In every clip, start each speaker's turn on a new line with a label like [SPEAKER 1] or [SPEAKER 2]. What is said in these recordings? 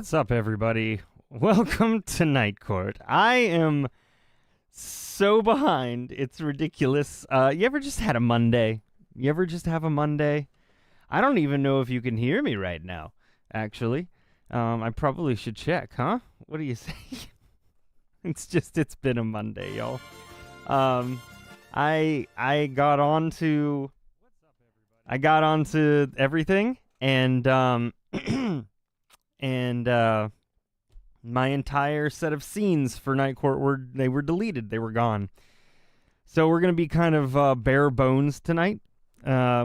[SPEAKER 1] What's up, everybody? Welcome to Night Court. I am so behind. It's ridiculous. You ever just had a Monday? You ever just have a Monday? I don't even know if you can hear me right now, actually. I probably should check, huh? What do you say? It's been a Monday, y'all. I got onto everything, and my entire set of scenes for Night Court were deleted. They were gone. So we're gonna be kind of bare bones tonight,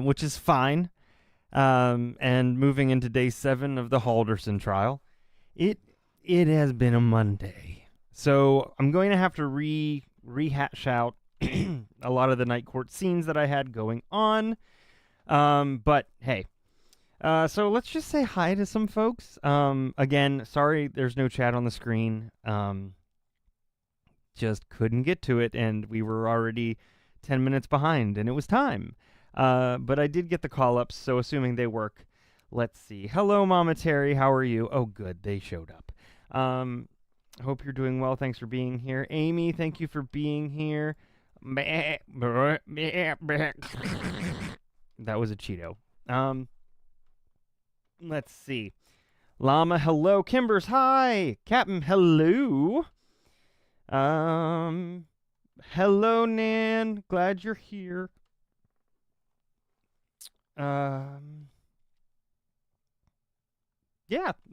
[SPEAKER 1] which is fine. And moving into day 7 of the Halderson trial, it has been a Monday. So I'm going to have to rehash out a lot of the Night Court scenes that I had going on. But hey. So let's just say hi to some folks. Again, sorry there's no chat on the screen. Just couldn't get to it, and we were already 10 minutes behind, and it was time. But I did get the call-ups, so assuming they work, let's see. Hello, Mama Terry, how are you? Oh, good, they showed up. Hope you're doing well. Thanks for being here. Amy, thank you for being here. That was a Cheeto. Let's see. Llama, hello. Kimbers, hi. Captain, hello. Hello, Nan. Glad you're here. Yeah,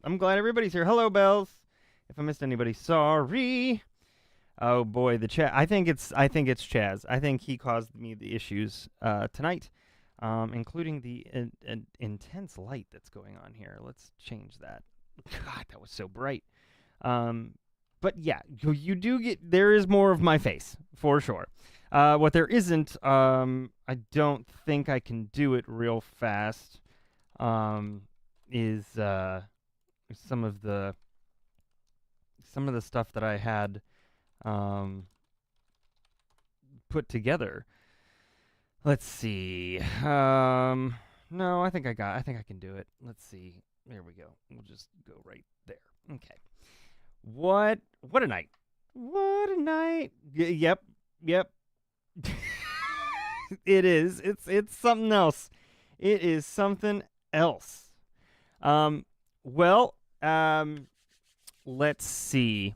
[SPEAKER 1] I'm glad everybody's here. Hello, Bells. If I missed anybody, sorry. Oh boy, the chat. I think it's Chaz. I think he caused me the issues tonight. Including the intense light that's going on here. Let's change that. God, that was so bright. But yeah, you do get, there is more of my face, for sure. What there isn't, I don't think I can do it real fast, is some of the stuff that I had put together. Let's see. No, I think I can do it. Let's see. There we go. We'll just go right there. Okay. What a night. What a night. Yep. It is. It's something else. It is something else. Let's see.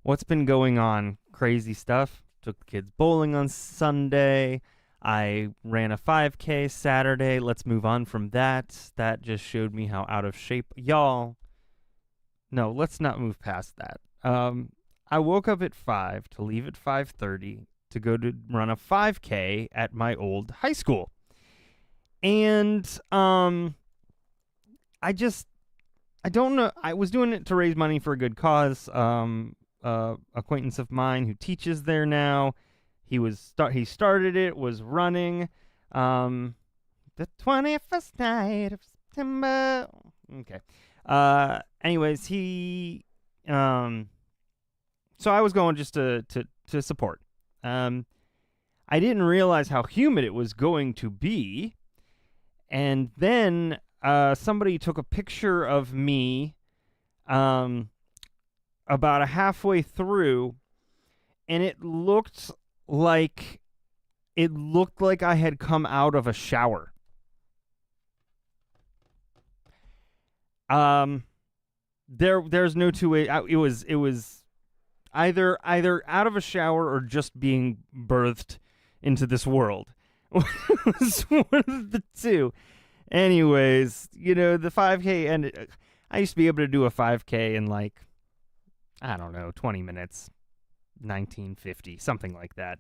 [SPEAKER 1] What's been going on? Crazy stuff. Took the kids bowling on Sunday. I ran a 5K Saturday. Let's move on from that. That just showed me how out of shape. Y'all, no, let's not move past that. I woke up at 5 to leave at 5:30 to go to run a 5K at my old high school. And I don't know. I was doing it to raise money for a good cause. Acquaintance of mine who teaches there now. He started it, was running, the 21st night of September. Okay. Anyways, so I was going just to support. I didn't realize how humid it was going to be. And then, somebody took a picture of me, about a halfway through, and it looked like I had come out of a shower. There's no two way. It was either out of a shower or just being birthed into this world. It was one of the two. Anyways, the 5K ended. I used to be able to do a 5K in like, I don't know, 20 minutes. 1950, something like that.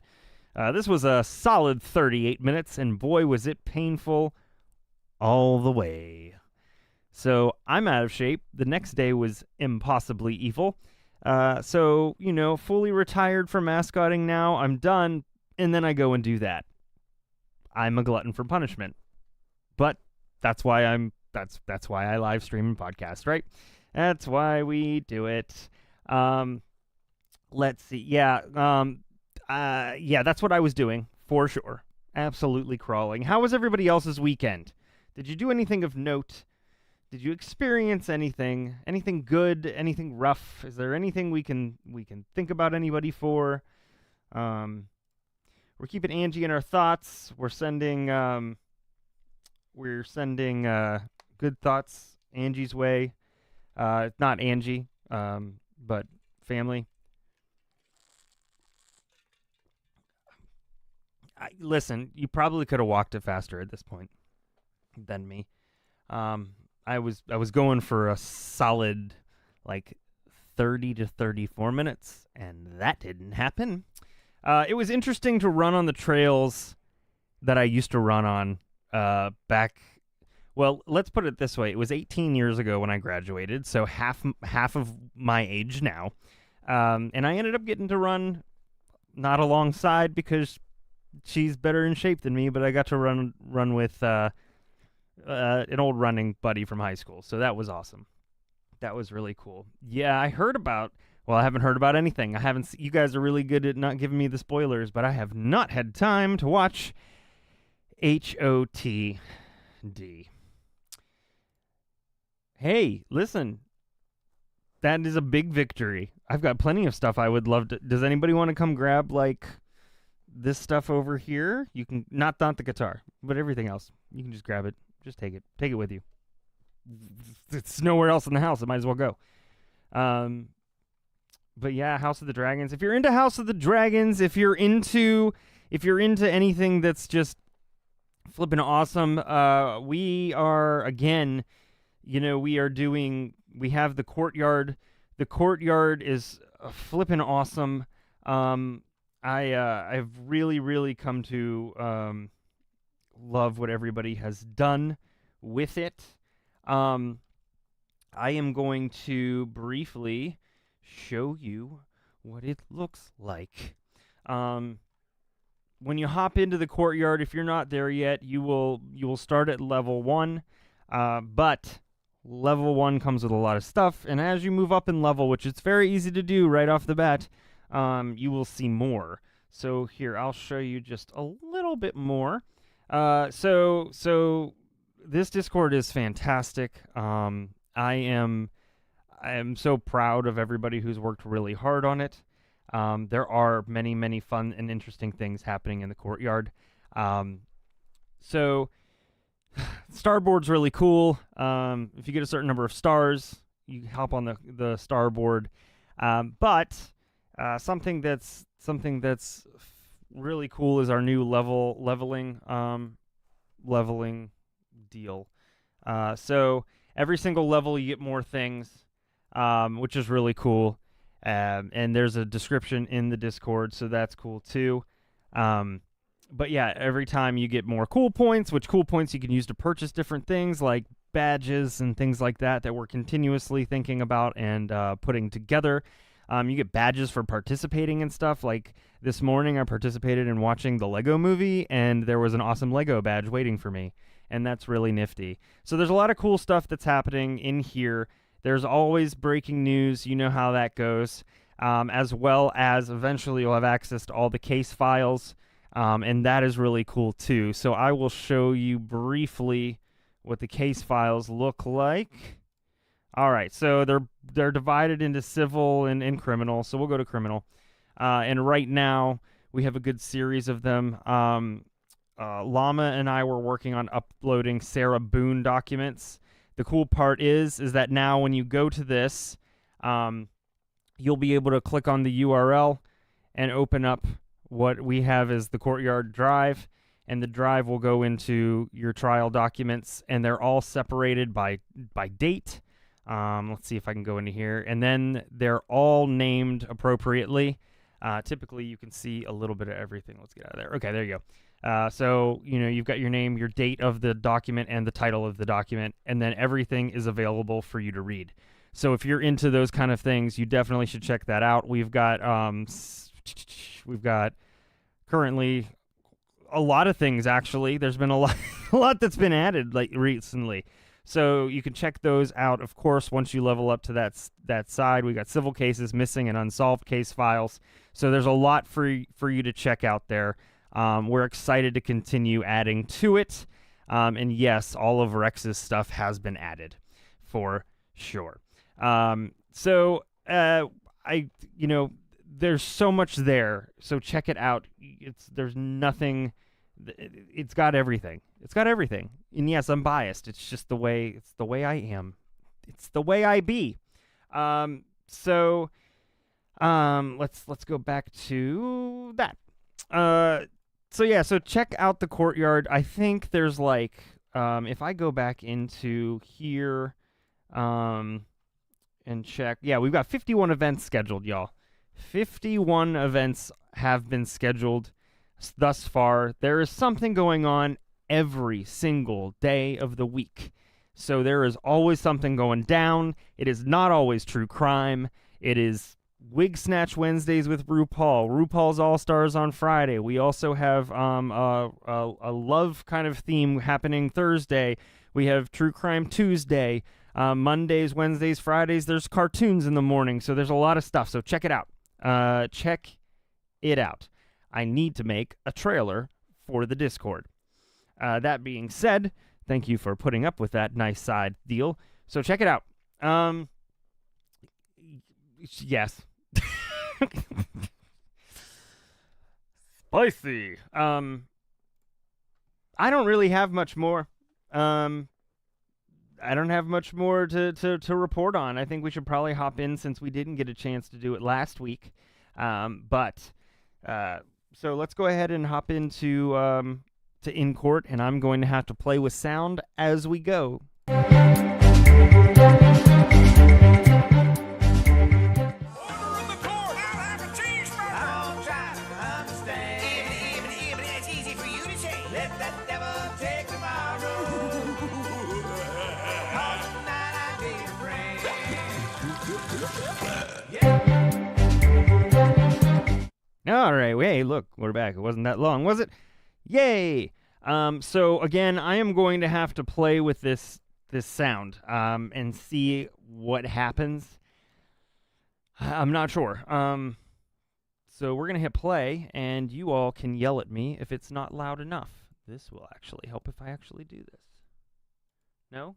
[SPEAKER 1] This was a solid 38 minutes, and boy, was it painful all the way. So I'm out of shape. The next day was impossibly evil. So, fully retired from mascotting now. I'm done, and then I go and do that. I'm a glutton for punishment. But that's why that's why I live stream and podcast, right? That's why we do it. Let's see. Yeah, that's what I was doing, for sure. Absolutely crawling. How was everybody else's weekend? Did you do anything of note? Did you experience anything? Anything good? Anything rough? Is there anything we can think about anybody for? We're keeping Angie in our thoughts. We're sending good thoughts Angie's way. Not Angie, but family. Listen, you probably could have walked it faster at this point than me. I was going for a solid like 30 to 34 minutes, and that didn't happen. It was interesting to run on the trails that I used to run on back. Well, let's put it this way: it was 18 years ago when I graduated, so half of my age now, and I ended up getting to run not alongside because she's better in shape than me, but I got to run with an old running buddy from high school, so that was awesome. That was really cool. Yeah, I heard about. Well, I haven't heard about anything. I haven't. You guys are really good at not giving me the spoilers, but I have not had time to watch HOTD. Hey, listen. That is a big victory. I've got plenty of stuff I would love to. Does anybody want to come grab like this stuff over here? You can not the guitar, but everything else. You can just grab it. Just take it. Take it with you. It's nowhere else in the house. It might as well go. But yeah, House of the Dragons. If you're into House of the Dragons, if you're into anything that's just flipping awesome, we are again, we have the courtyard. The courtyard is flipping awesome. I've really, really come to love what everybody has done with it. I am going to briefly show you what it looks like. When you hop into the courtyard, if you're not there yet, you will start at level 1, but level 1 comes with a lot of stuff, and as you move up in level, which it's very easy to do right off the bat, you will see more. So here, I'll show you just a little bit more. So this Discord is fantastic. I am so proud of everybody who's worked really hard on it. There are many, many fun and interesting things happening in the courtyard. So Starboard's really cool. If you get a certain number of stars, you hop on the starboard. But something that's really cool is our new leveling deal. So every single level you get more things, which is really cool. And there's a description in the Discord, so that's cool too. But yeah, every time you get more cool points, which cool points you can use to purchase different things like badges and things like that we're continuously thinking about and putting together. You get badges for participating in stuff. Like this morning, I participated in watching the Lego movie, and there was an awesome Lego badge waiting for me, and that's really nifty. So there's a lot of cool stuff that's happening in here. There's always breaking news. You know how that goes. As well as eventually you'll have access to all the case files, and that is really cool too. So I will show you briefly what the case files look like. All right, so they're divided into civil and criminal. So we'll go to criminal. And right now we have a good series of them. Llama and I were working on uploading Sarah Boone documents. The cool part is that now when you go to this, you'll be able to click on the URL and open up what we have as the Courtyard Drive, and the drive will go into your trial documents, and they're all separated by date. Let's see if I can go into here, and then they're all named appropriately. Typically, you can see a little bit of everything. Let's get out of there. Okay, there you go. So, you've got your name, your date of the document, and the title of the document, and then everything is available for you to read. So if you're into those kind of things, you definitely should check that out. We've got currently a lot of things, actually. There's been a lot that's been added recently. So you can check those out, of course, once you level up to that side. We got civil cases, missing and unsolved case files. So there's a lot for you to check out there. We're excited to continue adding to it. And yes, all of Rex's stuff has been added. for sure. There's so much there. So check it out. There's nothing. It's got everything. It's got everything. And yes, I'm biased. It's just the way I am. It's the way I be. Let's go back to that. So check out the courtyard. I think there's like, if I go back into here, and check, yeah, we've got 51 events scheduled, y'all. 51 events have been scheduled thus far. There is something going on every single day of the week. So there is always something going down. It is not always true crime. It is Wig Snatch Wednesdays with RuPaul's All-Stars on Friday. We also have a love kind of theme happening Thursday. We have True Crime Tuesday. Mondays, Wednesdays, Fridays, there's cartoons in the morning. So there's a lot of stuff. So check it out. Check it out. I need to make a trailer for the Discord. That being said, thank you for putting up with that nice side deal. So check it out. Yes. Spicy. I don't really have much more. I don't have much more to report on. I think we should probably hop in since we didn't get a chance to do it last week. So let's go ahead and hop into to In Court, and I'm going to have to play with sound as we go. All right, hey, look, we're back. It wasn't that long, was it? Yay! So again, I am going to have to play with this sound and see what happens. I'm not sure. So we're gonna hit play, and you all can yell at me if it's not loud enough. This will actually help if I actually do this. No?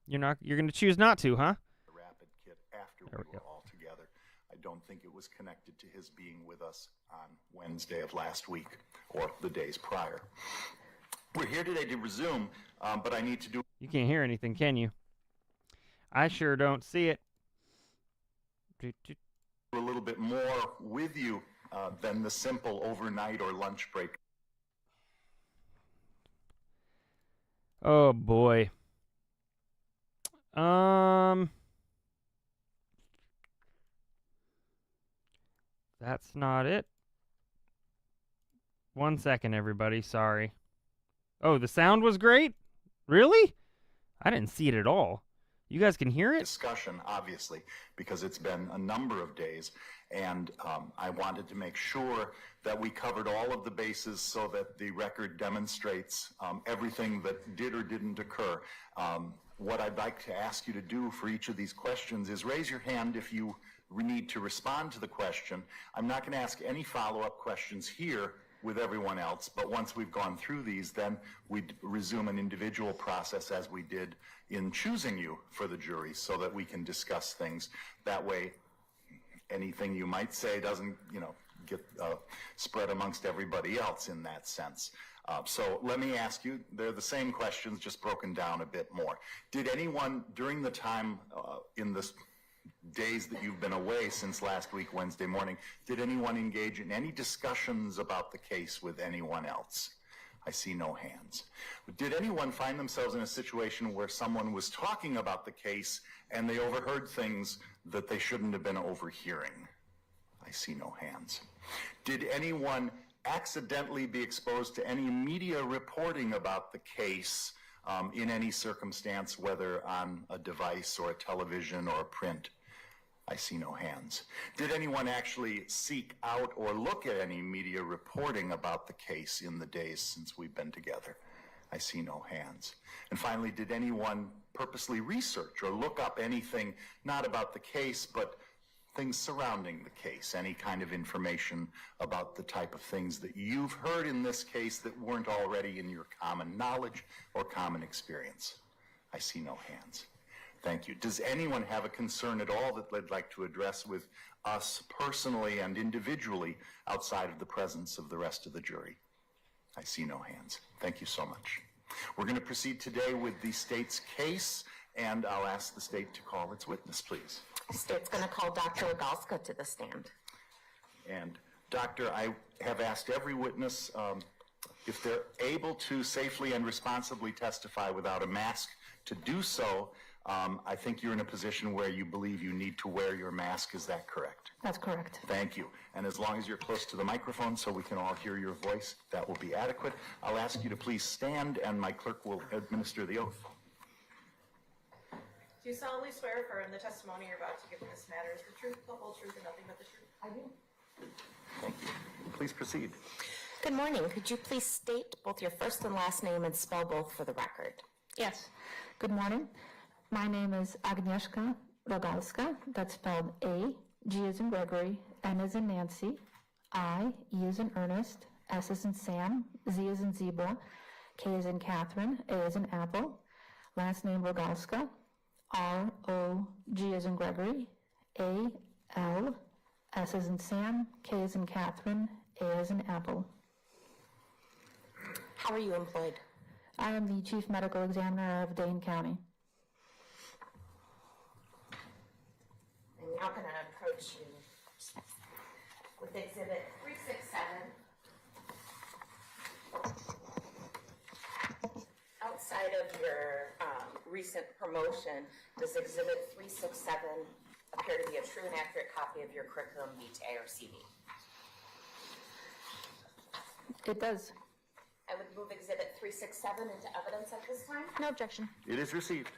[SPEAKER 1] You're gonna choose not to, huh?
[SPEAKER 2] Rapid kit after we were all together. I don't think it was connected to his being with us on Wednesday of last week or the days prior. We're here today to resume, but I need to do...
[SPEAKER 1] You can't hear anything, can you? I sure don't see it.
[SPEAKER 2] A little bit more with you than the simple overnight or lunch break.
[SPEAKER 1] Oh, boy. That's not it. 1 second, everybody. Sorry. Oh, the sound was great? Really? I didn't see it at all. You guys can hear it?
[SPEAKER 2] Discussion, obviously, because it's been a number of days, and I wanted to make sure that we covered all of the bases so that the record demonstrates everything that did or didn't occur. What I'd like to ask you to do for each of these questions is raise your hand if you need to respond to the question. I'm not going to ask any follow-up questions here with everyone else, but once we've gone through these, then we'd resume an individual process as we did in choosing you for the jury so that we can discuss things. That way, anything you might say doesn't, get spread amongst everybody else in that sense. So let me ask you, they're the same questions, just broken down a bit more. Did anyone, during the time in the days that you've been away since last week, Wednesday morning, did anyone engage in any discussions about the case with anyone else? I see no hands. But did anyone find themselves in a situation where someone was talking about the case and they overheard things that they shouldn't have been overhearing? I see no hands. Did anyone accidentally be exposed to any media reporting about the case in any circumstance, whether on a device or a television or a print? I see no hands. Did anyone actually seek out or look at any media reporting about the case in the days since we've been together? I see no hands. And finally, did anyone purposely research or look up anything, not about the case, but things surrounding the case, any kind of information about the type of things that you've heard in this case that weren't already in your common knowledge or common experience? I see no hands. Thank you. Does anyone have a concern at all that they'd like to address with us personally and individually outside of the presence of the rest of the jury? I see no hands. Thank you so much. We're going to proceed today with the state's case, and I'll ask the state to call its witness, please.
[SPEAKER 3] The state's going to call Dr. Rogalska to the stand.
[SPEAKER 2] And Doctor, I have asked every witness if they're able to safely and responsibly testify without a mask to do so. I think you're in a position where you believe you need to wear your mask. Is that correct?
[SPEAKER 3] That's correct.
[SPEAKER 2] Thank you. And as long as you're close to the microphone so we can all hear your voice, that will be adequate. I'll ask you to please stand, and my clerk will administer the oath.
[SPEAKER 4] Do you solemnly swear or affirm the testimony you're about to give in this matter is the truth, the whole truth, and nothing but the truth?
[SPEAKER 3] I do.
[SPEAKER 2] Thank you. Please proceed.
[SPEAKER 3] Good morning. Could you please state both your first and last name and spell both for the record?
[SPEAKER 5] Yes. Good morning. My name is Agnieszka Rogalska. That's spelled A, G as in Gregory, N as in Nancy, I, E as in Ernest, S as in Sam, Z as in Zebra, K as in Catherine, A as in Apple. Last name Rogalska, R-O-G as in Gregory, A-L, S as in Sam, K as in Catherine, A as in Apple.
[SPEAKER 3] How are you employed?
[SPEAKER 5] I am the Chief Medical Examiner of Dane County.
[SPEAKER 3] I'm now going to approach you with Exhibit 367. Outside of your recent promotion, does Exhibit 367 appear to be a true and accurate copy of your curriculum vitae or CV?
[SPEAKER 5] It does.
[SPEAKER 3] I would move Exhibit 367 into evidence at this time.
[SPEAKER 5] No objection.
[SPEAKER 2] It is received.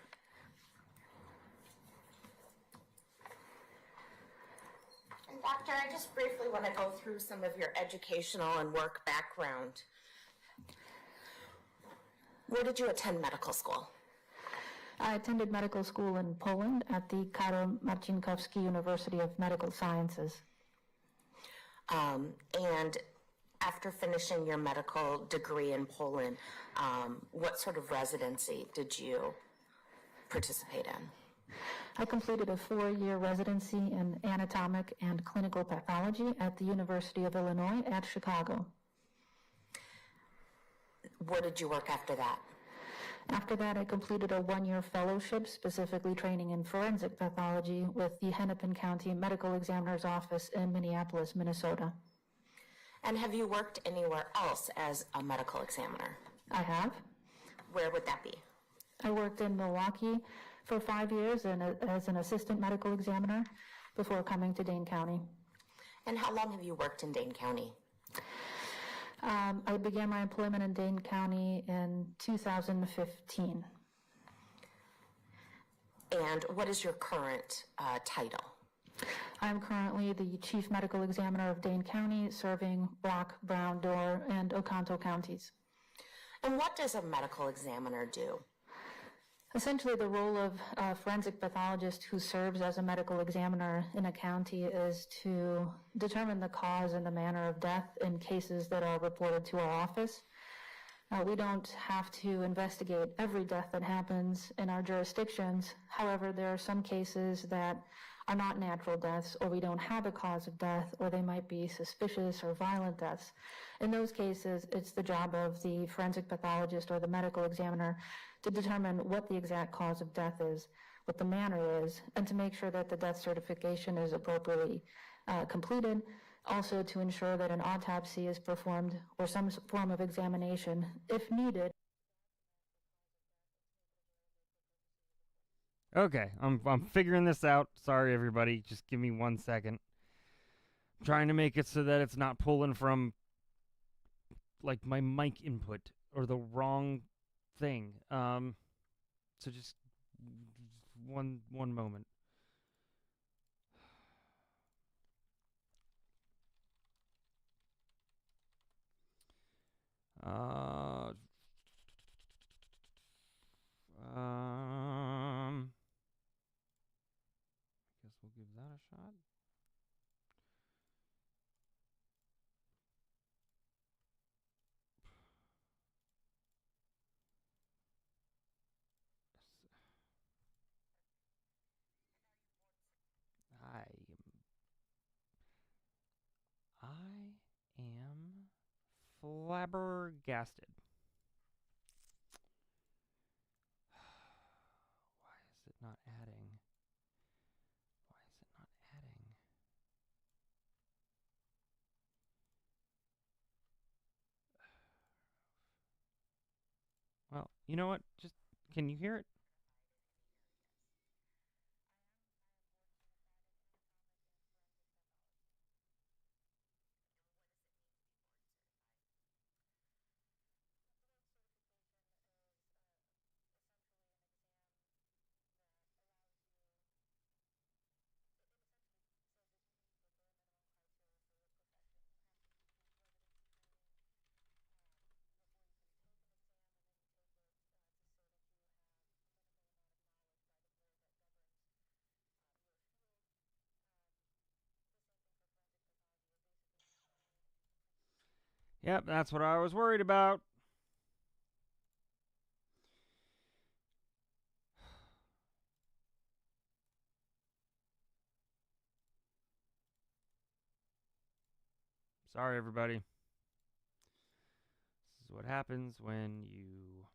[SPEAKER 3] And Doctor, I just briefly want to go through some of your educational and work background. Where did you attend medical school?
[SPEAKER 5] I attended medical school in Poland at the Karol Marcinkowski University of Medical Sciences.
[SPEAKER 3] And after finishing your medical degree in Poland, what sort of residency did you participate in?
[SPEAKER 5] I completed a 4-year residency in anatomic and clinical pathology at the University of Illinois at Chicago.
[SPEAKER 3] Where did you work after that?
[SPEAKER 5] After that, I completed a 1-year fellowship, specifically training in forensic pathology with the Hennepin County Medical Examiner's Office in Minneapolis, Minnesota.
[SPEAKER 3] And have you worked anywhere else as a medical examiner?
[SPEAKER 5] I have.
[SPEAKER 3] Where would that be?
[SPEAKER 5] I worked in Milwaukee for 5 years as an assistant medical examiner before coming to Dane County.
[SPEAKER 3] And how long have you worked in Dane County?
[SPEAKER 5] I began my employment in Dane County in 2015.
[SPEAKER 3] And what is your current title?
[SPEAKER 5] I'm currently the Chief Medical Examiner of Dane County, serving Brock, Brown, Door, and Oconto counties.
[SPEAKER 3] And what does a medical examiner do?
[SPEAKER 5] Essentially, the role of a forensic pathologist who serves as a medical examiner in a county is to determine the cause and the manner of death in cases that are reported to our office. We don't have to investigate every death that happens in our jurisdictions. However, there are some cases that are not natural deaths, or we don't have a cause of death, or they might be suspicious or violent deaths. In those cases, it's the job of the forensic pathologist or the medical examiner to determine what the exact cause of death is, what the manner is, and to make sure that the death certification is appropriately completed. Also to ensure that an autopsy is performed or some form of examination, if needed.
[SPEAKER 1] Okay, I'm figuring this out. Sorry, everybody. Just give me 1 second. I'm trying to make it so that it's not pulling from, like, my mic input or the wrong thing. So just one moment. I guess we'll give that a shot. flabbergasted. Why is it not adding? Why is it not adding? Well, you know what? Just, can you hear it? Yep, that's what I was worried about. Sorry, everybody. This is what happens when you...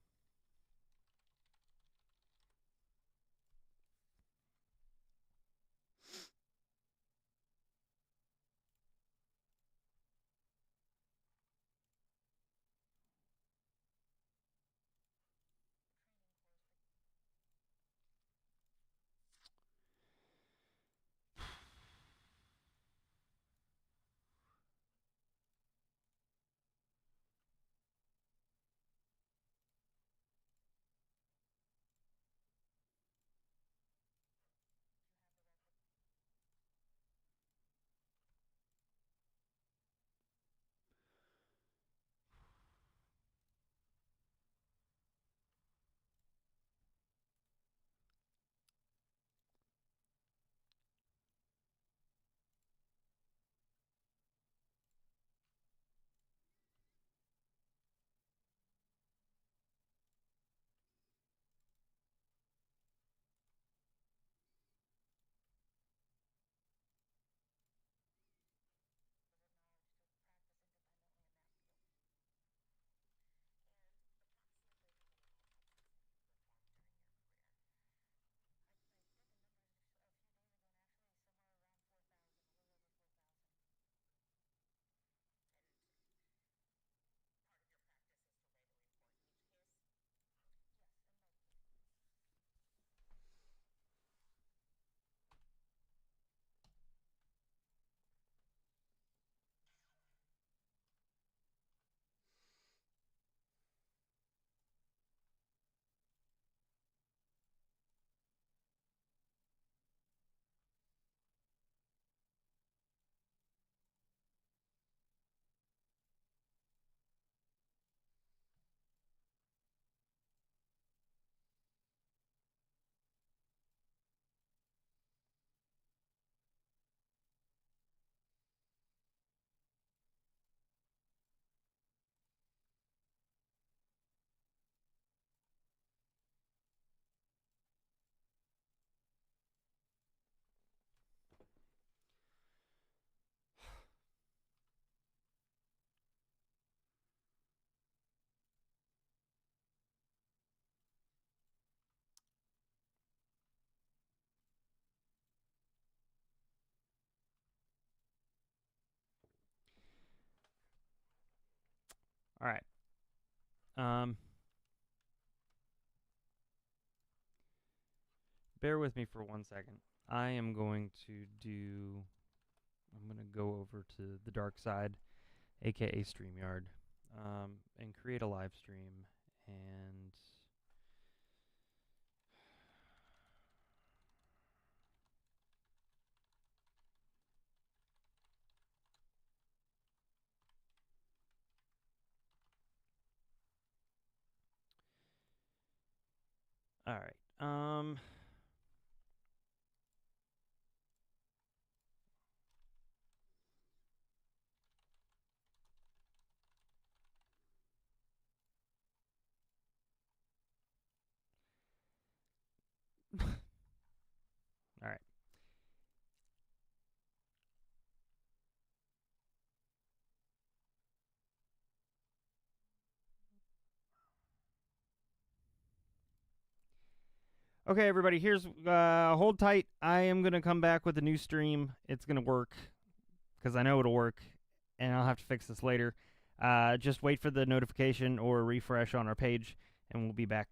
[SPEAKER 1] All right. Bear with me for 1 second. I am going to do... I'm going to go over to the dark side, aka StreamYard, and create a live stream. And... All right. All right. Okay, everybody, here's hold tight. I am going to come back with a new stream. It's going to work because I know it'll work, and I'll have to fix this later. Just wait for the notification or refresh on our page, and we'll be back.